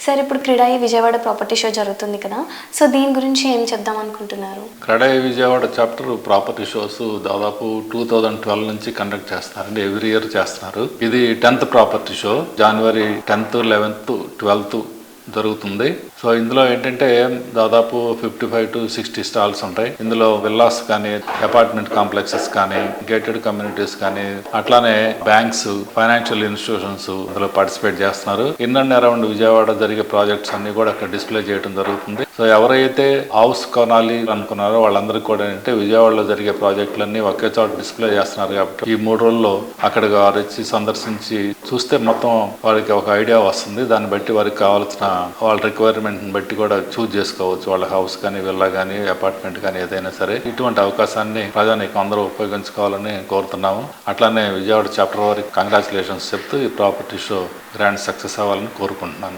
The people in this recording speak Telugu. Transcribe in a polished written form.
సార్ ఇప్పుడు క్రీడాయి విజయవాడ ప్రాపర్టీ షో జరుగుతుంది కదా, సో దీని గురించి ఏం చెప్దాం అనుకుంటున్నారు? క్రీడాయి విజయవాడ చాప్టర్ ప్రాపర్టీ షోస్ దాదాపు 2012 నుంచి కండక్ట్ చేస్తున్నారండి. ఎవ్రీ ఇయర్ చేస్తున్నారు. ఇది 10th ప్రాపర్టీ షో. జనవరి 10th, 11th, 12th జరుగుతుంది. సో ఇందులో ఏంటంటే దాదాపు 55 to 60 స్టాల్స్ ఉంటాయి. ఇందులో విల్లాస్ కానీ, అపార్ట్మెంట్ కాంప్లెక్సెస్ కానీ, గేటెడ్ కమ్యూనిటీస్ కానీ, అట్లానే బ్యాంక్స్, ఫైనాన్షియల్ ఇన్స్టిట్యూషన్స్ ఇందులో పార్టిసిపేట్ చేస్తున్నారు. ఇన్ అండ్ అరౌండ్ విజయవాడ జరిగే ప్రాజెక్ట్స్ అన్ని కూడా అక్కడ డిస్ప్లే చేయడం జరుగుతుంది. సో ఎవరైతే హౌస్ కొనాలి అనుకున్నారో వాళ్ళందరికీ కూడా ఏంటంటే విజయవాడలో జరిగే ప్రాజెక్టులన్నీ ఒకే చోట డిస్ప్లే చేస్తున్నారు కాబట్టి ఈ 3 రోజుల్లో అక్కడికి వారు వచ్చి సందర్శించి చూస్తే మొత్తం వారికి ఒక ఐడియా వస్తుంది. దాన్ని బట్టి వారికి కావాల్సిన వాళ్ళ రిక్వైర్మెంట్ బట్టి కూడా చూజ్ చేసుకోవచ్చు. వాళ్ళ హౌస్ కానీ, విల్లా కానీ, అపార్ట్మెంట్ కానీ ఏదైనా సరే ఇటువంటి అవకాశాన్ని ప్రజానికి అందరూ ఉపయోగించుకోవాలని కోరుతున్నాము. అట్లానే విజయవాడ చాప్టర్ వారికి కంగ్రాచులేషన్స్ చెప్తూ ఈ ప్రాపర్టీ షో గ్రాండ్ సక్సెస్ అవ్వాలని కోరుకుంటున్నాను.